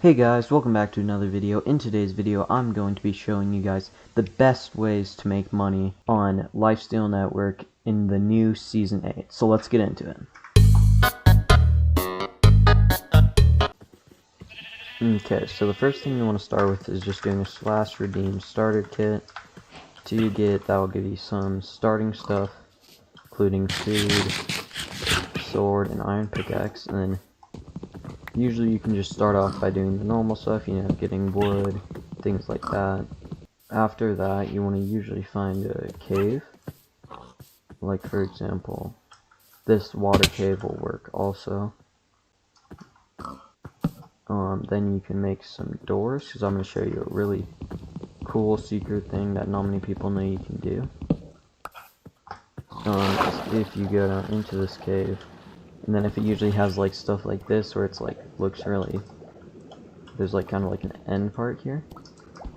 Hey guys, welcome back to another video. In today's video, I'm going to be showing you guys the best ways to make money on Lifesteal Network in the new Season 8. So let's get into it. Okay, so the first thing you want to start with is just doing a /redeem starter kit. To you get, that will give you some starting stuff, including food, sword, and iron pickaxe, and then usually you can just start off by doing the normal stuff, you know, getting wood, things like that. After that, you want to usually find a cave. Like, for example, this water cave will work also. Then you can make some doors, because I'm going to show you a really cool secret thing that not many people know you can do. If you go down into this cave, and then if it usually has like stuff like this where it's like looks really, there's like kind of like an end part here,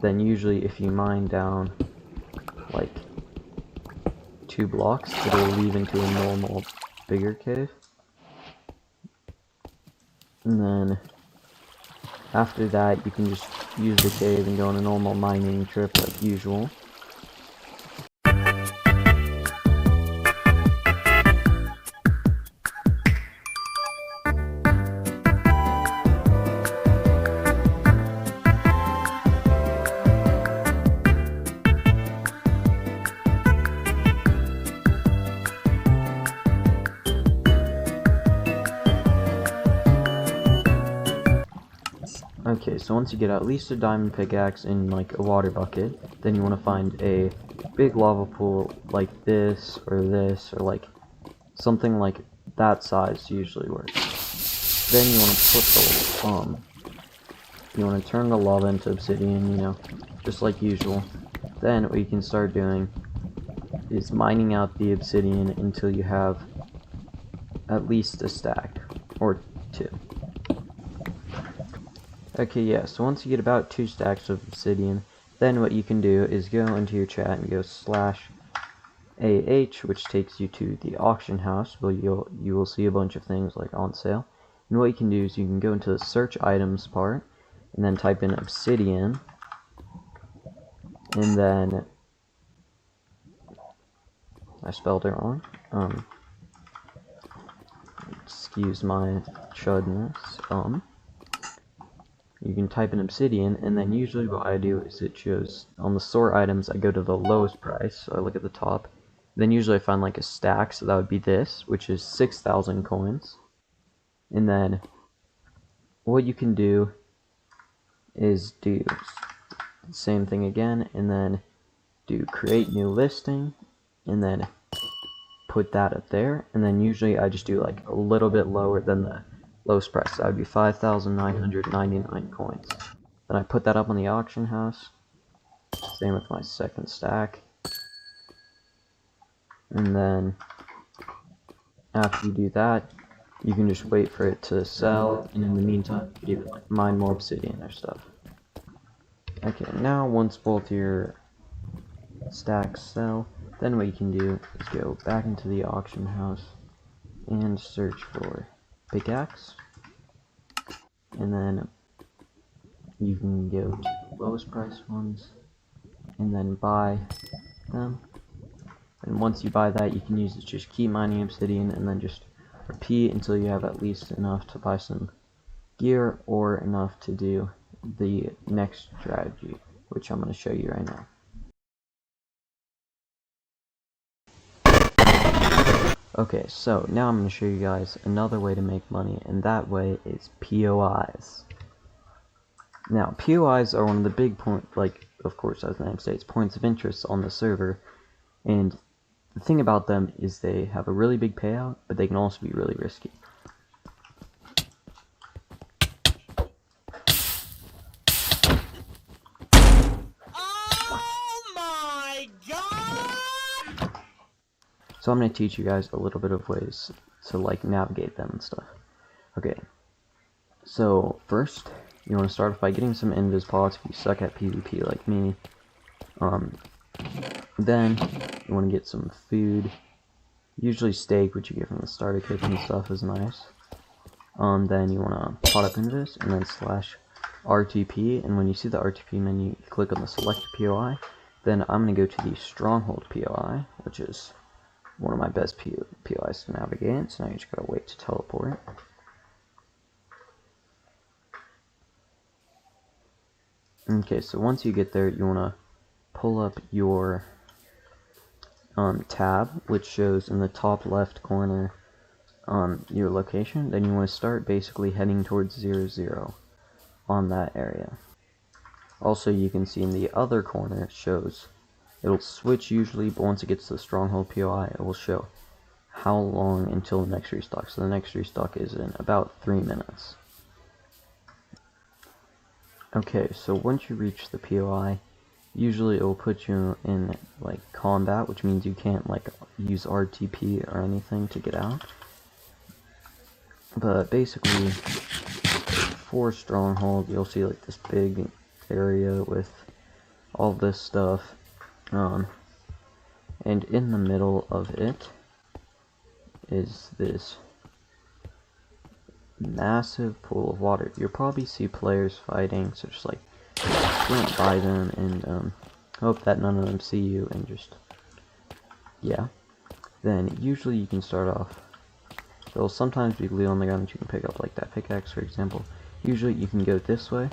then usually if you mine down like 2 blocks, it'll lead into a normal bigger cave. And then after that you can just use the cave and go on a normal mining trip like usual. Okay, so once you get at least a diamond pickaxe in like a water bucket, then you want to find a big lava pool like this or like something like that size usually works. Then you want to put the you want to turn the lava into obsidian, you know, just like usual. Then what you can start doing is mining out the obsidian until you have at least a stack or 2. Okay, yeah, so once you get about 2 stacks of obsidian, then what you can do is go into your chat and go /AH, which takes you to the auction house, where you will see a bunch of things like on sale. And what you can do is you can go into the search items part, and then type in obsidian, and then, I spelled it wrong, excuse my chudness, you can type in obsidian, and then usually what I do is it shows on the sort items, I go to the lowest price, so I look at the top, then usually I find like a stack, so that would be this, which is 6,000 coins, and then what you can do is do the same thing again, and then do create new listing, and then put that up there, and then usually I just do like a little bit lower than the lowest price. That would be 5,999 coins. Then I put that up on the auction house. Same with my second stack. And then after you do that, you can just wait for it to sell, and in the meantime, you can even like mine more obsidian or stuff. Okay, now once both your stacks sell, then what you can do is go back into the auction house and search for pickaxe, and then you can go to the lowest price ones and then buy them, and once you buy that, you can use it to just keep mining obsidian and then just repeat until you have at least enough to buy some gear or enough to do the next strategy, which I'm going to show you right now. Okay, so now I'm going to show you guys another way to make money, and that way is POIs. Now, POIs are one of the big of course, as the name states, points of interest on the server, and the thing about them is they have a really big payout, but they can also be really risky. So I'm going to teach you guys a little bit of ways to like navigate them and stuff. Okay, so first you want to start off by getting some invis pots if you suck at PvP like me. Then you want to get some food, usually steak, which you get from the starter kit and stuff is nice. Then you want to pot up invis and then RTP, and when you see the RTP menu, you click on the select POI. Then I'm going to go to the Stronghold POI, which is one of my best POIs to navigate, so now you just gotta wait to teleport. Okay, so once you get there, you want to pull up your tab, which shows in the top left corner your location. Then you want to start basically heading towards 0, on that area. Also, you can see in the other corner it shows, it'll switch usually, but once it gets to the Stronghold POI, it will show how long until the next restock. So the next restock is in about 3 minutes. Okay, so once you reach the POI, usually it will put you in like combat, which means you can't like use RTP or anything to get out. But basically, for Stronghold, you'll see like this big area with all this stuff, and in the middle of it is this massive pool of water. You'll probably see players fighting, so just like run by them and hope that none of them see you, and just, yeah. Then usually you can start off, there'll sometimes be loot on the ground that you can pick up, like that pickaxe for example. Usually you can go this way,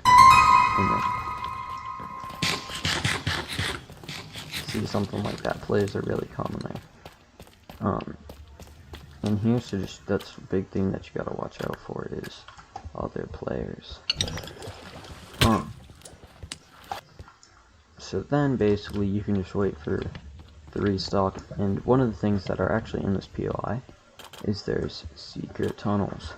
and then see something like that. Players are really common there. And here, so just, that's a big thing that you gotta watch out for is other players. So then basically you can just wait for the restock, and one of the things that are actually in this POI is there's secret tunnels.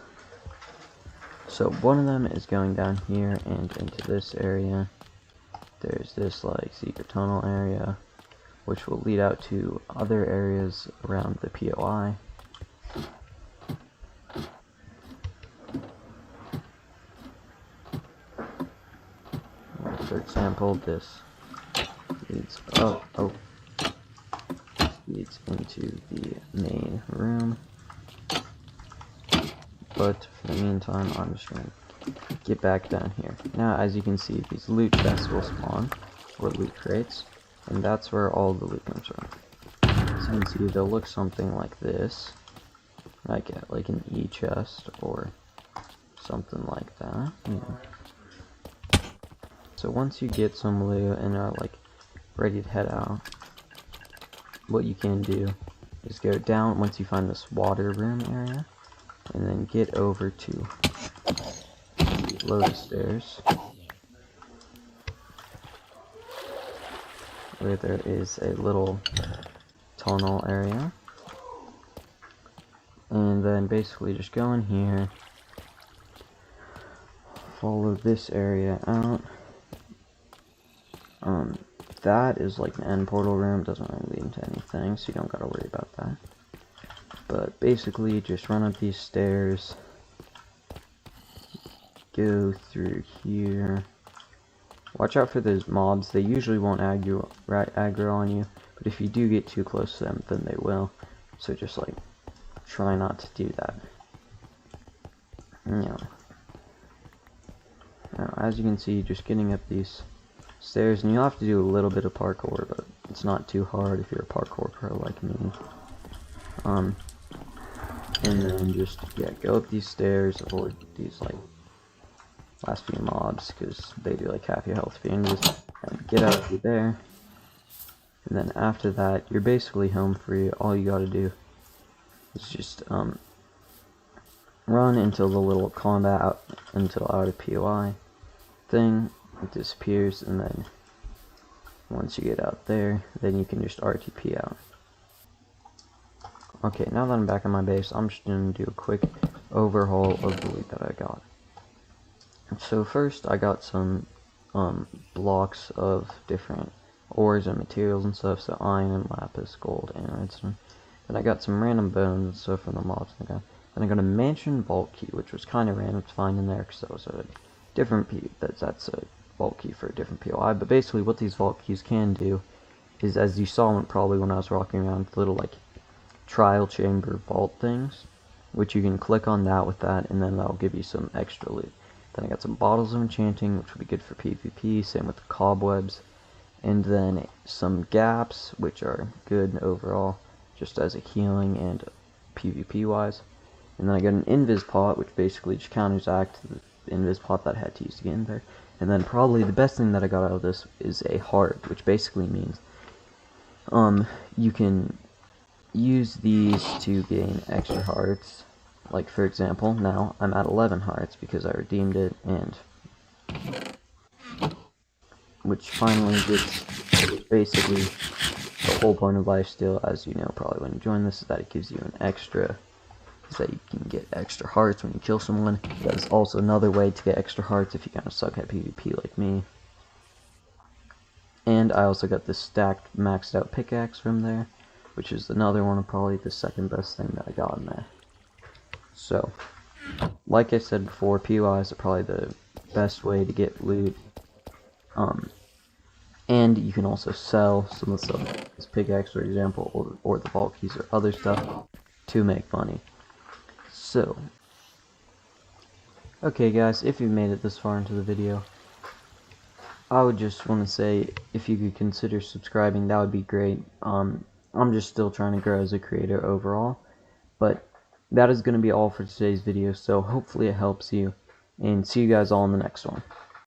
So one of them is going down here and into this area. There's this like secret tunnel area, which will lead out to other areas around the POI. For example, this leads leads into the main room. But for the meantime, I'm just going to get back down here. Now, as you can see, these loot chests will spawn, or loot crates, and that's where all the loot comes from. As you can see, they'll look something like this, like an E-chest, or something like that. Yeah. So once you get some loot and are like ready to head out, what you can do is go down once you find this water room area, and then get over to below the stairs, where there is a little tunnel area, and then basically just go in here, follow this area out. That is like an end portal room, doesn't really lead into anything, so you don't gotta worry about that. But basically, just run up these stairs, go through here. Watch out for those mobs. They usually won't aggro on you, but if you do get too close to them, then they will. So just like try not to do that. Yeah. Now, as you can see, just getting up these stairs, and you'll have to do a little bit of parkour, but it's not too hard if you're a parkour pro like me. And then just, yeah, go up these stairs, avoid these, like, last few mobs, because they do, like, half your health fiends, and get out through there. And then after that, you're basically home free. All you gotta do is just, run until the little combat out of POI thing, it disappears, and then once you get out there, then you can just RTP out. Okay, now that I'm back in my base, I'm just going to do a quick overhaul of the loot that I got. So first, I got some blocks of different ores and materials and stuff, so iron, lapis, gold, and redstone. Then I got some random bones and stuff from the mobs. Then I got a mansion vault key, which was kind of random to find in there, because that was a different that's a vault key for a different POI. But basically, what these vault keys can do is, as you saw probably when I was walking around, the little like trial chamber vault things, which you can click on that with that, and then that'll give you some extra loot. Then I got some bottles of enchanting, which would be good for PvP, same with the cobwebs. And then some gaps, which are good overall, just as a healing and PvP wise. And then I got an invis pot, which basically just counteracts the invis pot that I had to use to get in there. And then probably the best thing that I got out of this is a heart, which basically means you can use these to gain extra hearts. Like for example, now I'm at 11 hearts because I redeemed it, and which finally gets basically the whole point of Lifesteal, as you know probably when you join this, is that it gives you an extra, is that you can get extra hearts when you kill someone. That is also another way to get extra hearts if you kind of suck at PvP like me. And I also got this stacked, maxed out pickaxe from there, which is another one of probably the second best thing that I got in there. So, like I said before, POIs are probably the best way to get loot. And you can also sell some of the stuff, like this pickaxe for example, or the vault keys or other stuff, to make money. So, okay guys, if you've made it this far into the video, I would just want to say, if you could consider subscribing, that would be great. I'm just still trying to grow as a creator overall, but that is going to be all for today's video, so hopefully it helps you, and see you guys all in the next one.